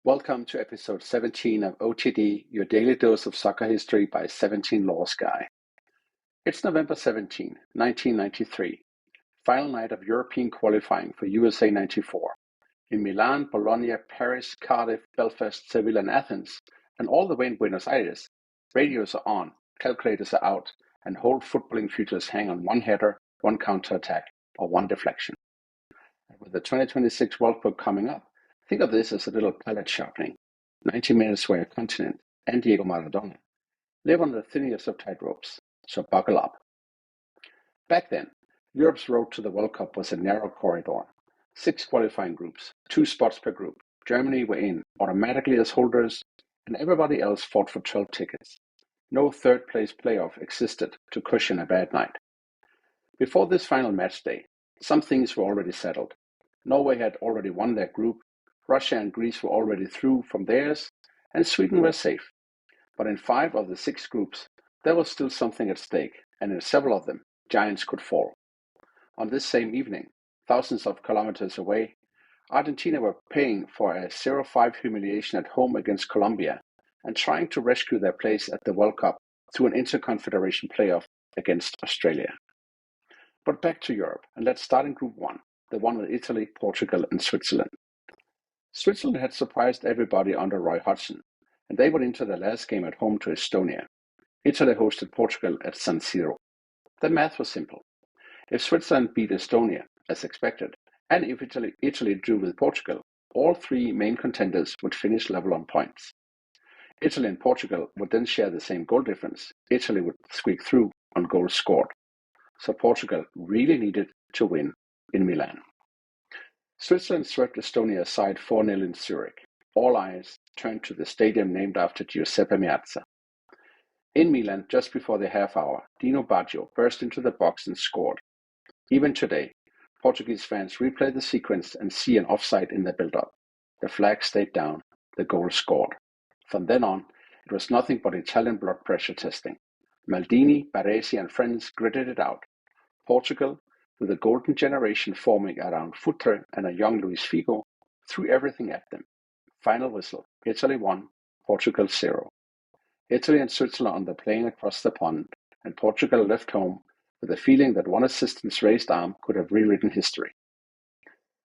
Welcome to episode 17 of OTD, your daily dose of soccer history by 17 Laws Guy. It's November 17, 1993, final night of European qualifying for USA 94. In Milan, Bologna, Paris, Cardiff, Belfast, Seville, and Athens, and all the way in Buenos Aires, radios are on, calculators are out, and whole footballing futures hang on one header, one counter-attack, or one deflection. And with the 2026 World Cup coming up, think of this as a little palate sharpening. 90 minutes where a continent and Diego Maradona live on the thinnest of tightropes, so buckle up. Back then, Europe's road to the World Cup was a narrow corridor. 6 qualifying groups, 2 spots per group. Germany were in automatically as holders, and everybody else fought for 12 tickets. No third-place playoff existed to cushion a bad night. Before this final match day, some things were already settled. Norway had already won their group, Russia and Greece were already through from theirs, and Sweden were safe. But in 5 of the 6 groups, there was still something at stake, and in several of them, giants could fall. On this same evening, thousands of kilometers away, Argentina were paying for a 0-5 humiliation at home against Colombia and trying to rescue their place at the World Cup through an interconfederation playoff against Australia. But back to Europe, and let's start in Group 1, the one with Italy, Portugal, and Switzerland. Switzerland had surprised everybody under Roy Hodgson, and they went into their last game at home to Estonia. Italy hosted Portugal at San Siro. The math was simple. If Switzerland beat Estonia, as expected, and if Italy drew with Portugal, all 3 main contenders would finish level on points. Italy and Portugal would then share the same goal difference. Italy would squeak through on goals scored. So Portugal really needed to win in Milan. Switzerland swept Estonia aside 4-0 in Zurich. All eyes turned to the stadium named after Giuseppe Meazza. In Milan, just before the half hour, Dino burst into the box and scored. Even today, Portuguese fans replay the sequence and see an offside in the build-up. The flag stayed down, the goal scored. From then on, it was nothing but Italian blood pressure testing. Maldini, Baresi, and friends gritted it out. Portugal, with a golden generation forming around Futre and a young Luis Figo, threw everything at them. Final whistle, Italy 1, Portugal 0. Italy and Switzerland on the plane across the pond, and Portugal left home with a feeling that one assistant's raised arm could have rewritten history.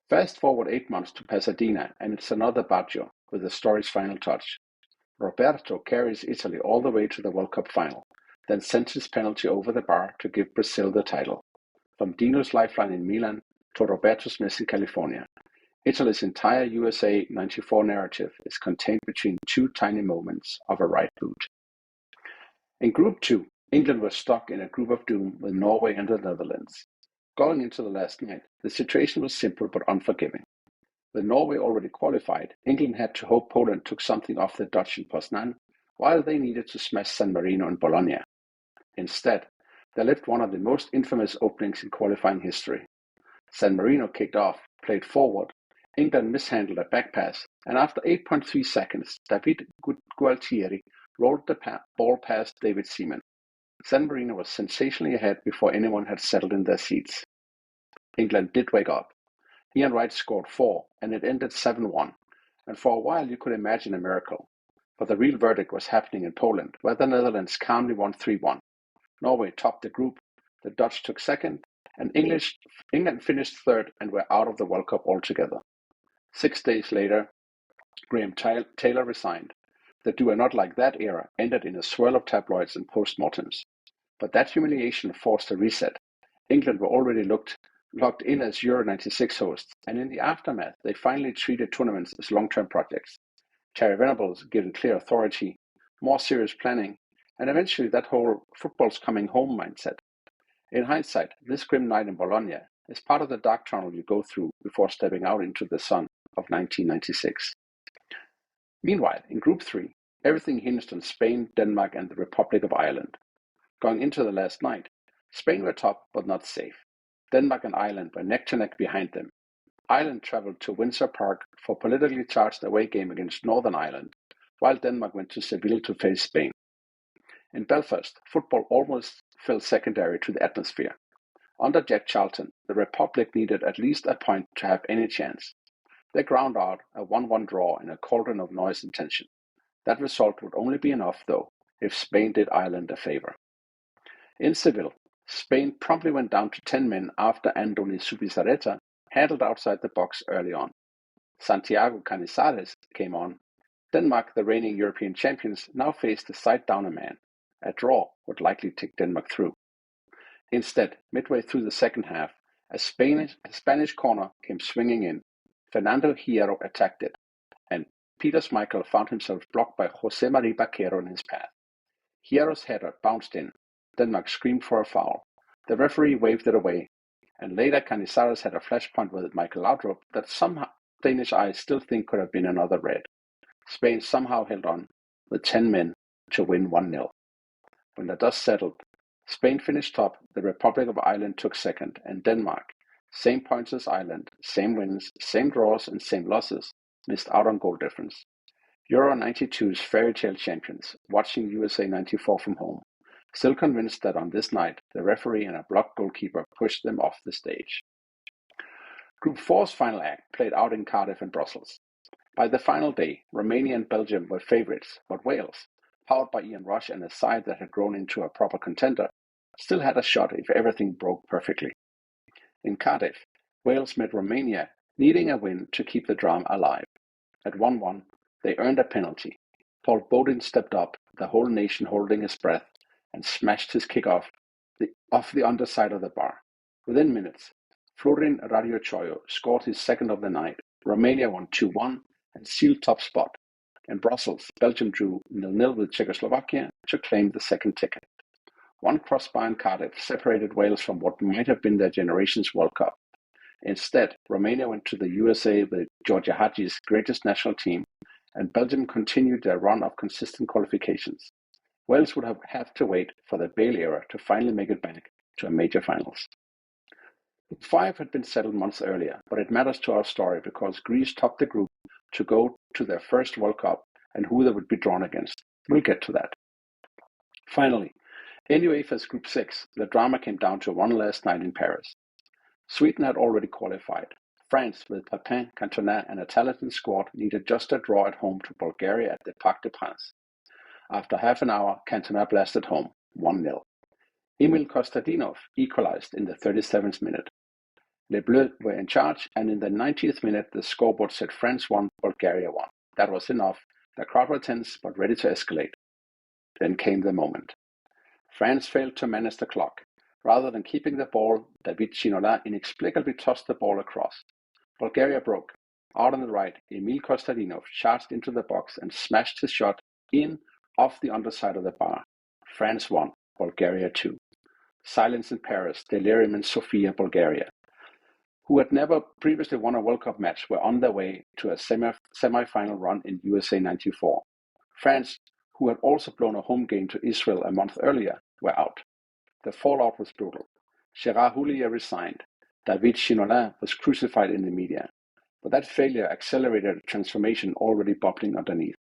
Fast forward 8 months to Pasadena, and it's another Baggio with the story's final touch. Roberto carries Italy all the way to the World Cup final, then sends his penalty over the bar to give Brazil the title. From Dino's lifeline in Milan to Roberto's miss in California, Italy's entire USA 94 narrative is contained between 2 tiny moments of a right boot. In Group 2, England was stuck in a group of doom with Norway and the Netherlands. Going into the last night, the situation was simple but unforgiving. With Norway already qualified, England had to hope Poland took something off the Dutch in Poznan, while they needed to smash San Marino and Bologna. Instead, they lived one of the most infamous openings in qualifying history. San Marino kicked off, played forward, England mishandled a back pass, and after 8.3 seconds, David Gualtieri rolled the ball past David Seaman. San Marino was sensationally ahead before anyone had settled in their seats. England did wake up. Ian Wright scored 4, and it ended 7-1, and for a while you could imagine a miracle. But the real verdict was happening in Poland, where the Netherlands calmly won 3-1. Norway topped the group, the Dutch took second, and England finished third and were out of the World Cup altogether. 6 days later, Graham Taylor resigned. The do not like that era ended in a swirl of tabloids and postmortems. But that humiliation forced a reset. England were already locked in as Euro 96 hosts, and in the aftermath, they finally treated tournaments as long-term projects. Terry Venables given clear authority, more serious planning, and eventually that whole football's coming home mindset. In hindsight, this grim night in Bologna is part of the dark tunnel you go through before stepping out into the sun of 1996. Meanwhile, in Group 3, everything hinged on Spain, Denmark, and the Republic of Ireland. Going into the last night, Spain were top but not safe. Denmark and Ireland were neck to neck behind them. Ireland travelled to Windsor Park for a politically charged away game against Northern Ireland, while Denmark went to Seville to face Spain. In Belfast, football almost fell secondary to the atmosphere. Under Jack Charlton, the Republic needed at least a point to have any chance. They ground out a 1-1 draw in a cauldron of noise and tension. That result would only be enough, though, if Spain did Ireland a favor. In Seville, Spain promptly went down to 10 men after Andoni Zubizarreta handled outside the box early on. Santiago Canizares came on. Denmark, the reigning European champions, now faced a side-downer man. A draw would likely take Denmark through. Instead, midway through the second half, a Spanish corner came swinging in. Fernando Hierro attacked it, and Peter Schmeichel found himself blocked by Jose Maria Baquero in his path. Hierro's header bounced in. Denmark screamed for a foul. The referee waved it away, and later Canizares had a flashpoint with Michael Laudrup that some Danish eyes still think could have been another red. Spain somehow held on, with 10 men, to win 1-0. When the dust settled, Spain finished top, the Republic of Ireland took second, and Denmark, same points as Ireland, same wins, same draws, and same losses, missed out on goal difference. Euro 92's fairy tale champions, watching USA 94 from home, still convinced that on this night, the referee and a blocked goalkeeper pushed them off the stage. Group 4's final act played out in Cardiff and Brussels. By the final day, Romania and Belgium were favourites, but Wales, powered by Ian Rush and a side that had grown into a proper contender, still had a shot if everything broke perfectly. In Cardiff, Wales met Romania, needing a win to keep the drama alive. At 1-1, they earned a penalty. Paul Bodin stepped up, the whole nation holding his breath, and smashed his kick off the underside of the bar. Within minutes, Florin Radiochoyo scored his second of the night. Romania won 2-1 and sealed top spot. In Brussels, Belgium drew 0-0 with Czechoslovakia to claim the second ticket. One crossbar in Cardiff separated Wales from what might have been their generation's World Cup. Instead, Romania went to the USA with Georgia Hagi's greatest national team, and Belgium continued their run of consistent qualifications. Wales would have to wait for the Bale era to finally make it back to a major finals. Group 5 had been settled months earlier, but it matters to our story because Greece topped the group to go to their first World Cup and who they would be drawn against. We'll get to that. Finally, in UEFA's Group 6, the drama came down to one last night in Paris. Sweden had already qualified. France, with Papin, Cantona, and a talented squad, needed just a draw at home to Bulgaria at the Parc des Princes. After half an hour, Cantona blasted home, 1-0. Emil Kostadinov equalized in the 37th minute. Les Bleus were in charge, and in the 90th minute, the scoreboard said France won, Bulgaria won. That was enough. The crowd were tense, but ready to escalate. Then came the moment. France failed to manage the clock. Rather than keeping the ball, David Ginola inexplicably tossed the ball across. Bulgaria broke. Out on the right, Emil Kostadinov charged into the box and smashed his shot in off the underside of the bar. France won, Bulgaria 2. Silence in Paris, delirium in Sofia, Bulgaria, who had never previously won a World Cup match, were on their way to a semi-final run in USA 94. France, who had also blown a home game to Israel a month earlier, were out. The fallout was brutal. Gérard Houllier resigned. David Ginola was crucified in the media. But that failure accelerated a transformation already bubbling underneath.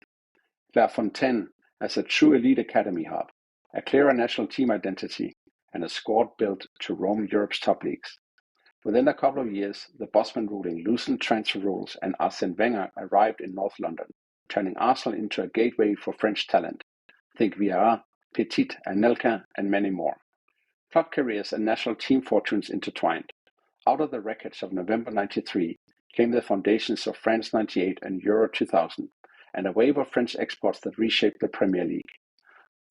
Clairefontaine as a true elite academy hub, a clearer national team identity, and a squad built to roam Europe's top leagues. Within a couple of years, the Bosman ruling loosened transfer rules and Arsène Wenger arrived in North London, turning Arsenal into a gateway for French talent. Think Vieira, Petit, Anelka, and many more. Club careers and national team fortunes intertwined. Out of the wreckage of November 93 came the foundations of France 98 and Euro 2000, and a wave of French exports that reshaped the Premier League.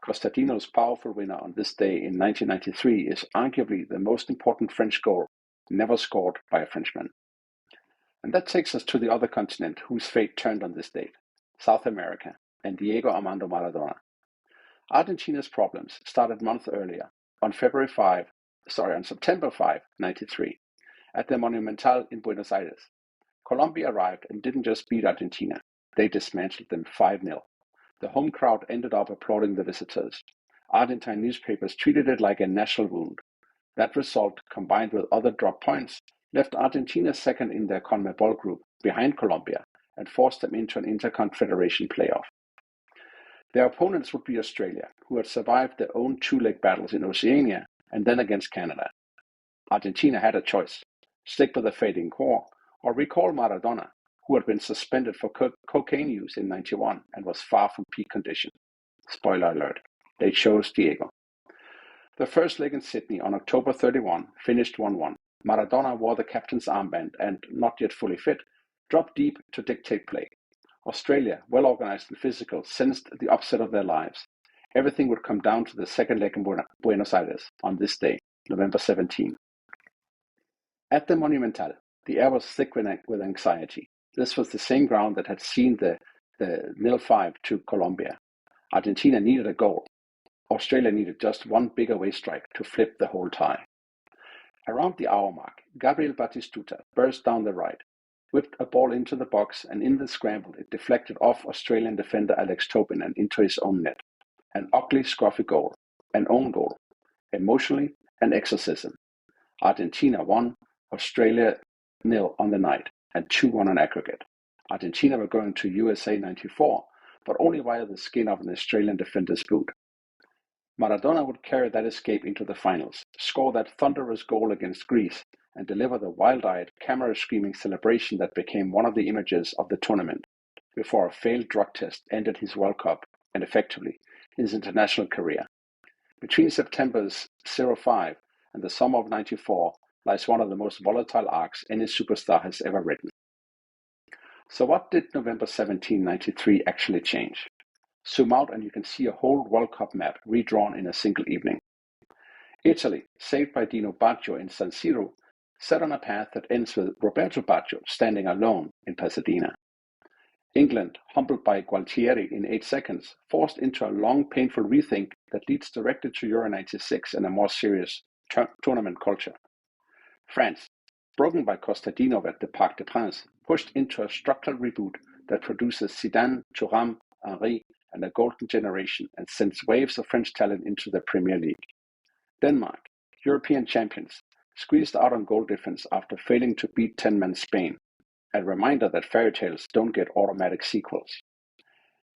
Kostadinov's powerful winner on this day in 1993 is arguably the most important French goal never scored by a Frenchman. And that takes us to the other continent whose fate turned on this date, South America, and Diego Armando Maradona. Argentina's problems started months earlier, on September 5, 1993, at the Monumental in Buenos Aires. Colombia arrived and didn't just beat Argentina, they dismantled them 5-0. The home crowd ended up applauding the visitors. Argentine newspapers treated it like a national wound. That result, combined with other drop points, left Argentina second in their CONMEBOL group, behind Colombia, and forced them into an interconfederation playoff. Their opponents would be Australia, who had survived their own two-leg battles in Oceania and then against Canada. Argentina had a choice: stick with the fading core or recall Maradona, who had been suspended for cocaine use in 91 and was far from peak condition. Spoiler alert, they chose Diego. The first leg in Sydney on October 31 finished 1-1. Maradona wore the captain's armband and, not yet fully fit, dropped deep to dictate play. Australia, well organized and physical, sensed the upset of their lives. Everything would come down to the second leg in Buenos Aires on this day, November 17. At the Monumental, the air was thick with anxiety. This was the same ground that had seen the 0-5 to Colombia. Argentina needed a goal. Australia needed just one big away strike to flip the whole tie. Around the hour mark, Gabriel Batistuta burst down the right, whipped a ball into the box, and in the scramble it deflected off Australian defender Alex Tobin and into his own net. An ugly, scruffy goal, an own goal, emotionally an exorcism. Argentina won, Australia 0 on the night, and 2-1 on aggregate. Argentina were going to USA 94, but only via the skin of an Australian defender's boot. Maradona would carry that escape into the finals, score that thunderous goal against Greece, and deliver the wild-eyed, camera-screaming celebration that became one of the images of the tournament, before a failed drug test ended his World Cup and effectively his international career. Between September's 0-5 and the summer of 94 lies one of the most volatile arcs any superstar has ever written. So what did November 17, 93 actually change? Zoom out and you can see a whole World Cup map redrawn in a single evening. Italy, saved by Dino Baggio in San Siro, set on a path that ends with Roberto Baggio standing alone in Pasadena. England, humbled by Gualtieri in 8 seconds, forced into a long, painful rethink that leads directly to Euro 96 and a more serious tournament culture. France, broken by Costadinov at the Parc des Princes, pushed into a structural reboot that produces Zidane, Thuram, Henry, and a golden generation and sends waves of French talent into the Premier League. Denmark, European champions, squeezed out on goal difference after failing to beat 10-man Spain, a reminder that fairy tales don't get automatic sequels.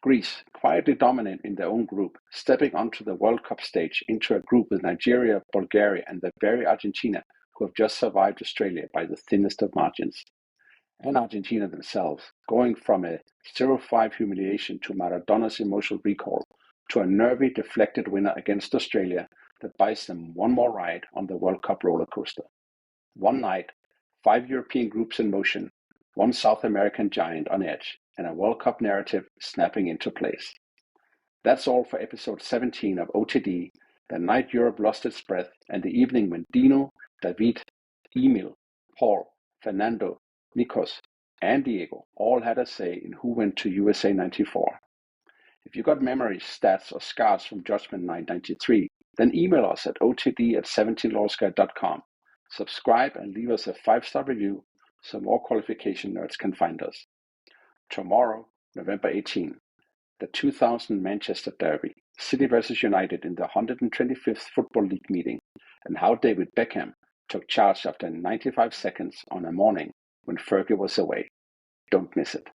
Greece, quietly dominant in their own group, stepping onto the World Cup stage into a group with Nigeria, Bulgaria, and the very Argentina who have just survived Australia by the thinnest of margins. And Argentina themselves, going from a 0-5 humiliation to Maradona's emotional recall, to a nervy, deflected winner against Australia that buys them one more ride on the World Cup roller coaster. One night, 5 European groups in motion, one South American giant on edge, and a World Cup narrative snapping into place. That's all for episode 17 of OTD, the night Europe lost its breath, and the evening when Dino, David, Emil, Paul, Fernando, Nikos, and Diego all had a say in who went to USA 94. If you got memories, stats, or scars from Judgment Night 93, then email us at otd@17lawsguy.com. Subscribe and leave us a 5-star review so more qualification nerds can find us. Tomorrow, November 18, the 2000 Manchester Derby, City versus United in the 125th Football League meeting, and how David Beckham took charge after 95 seconds on a morning when Fergie was away. Don't miss it.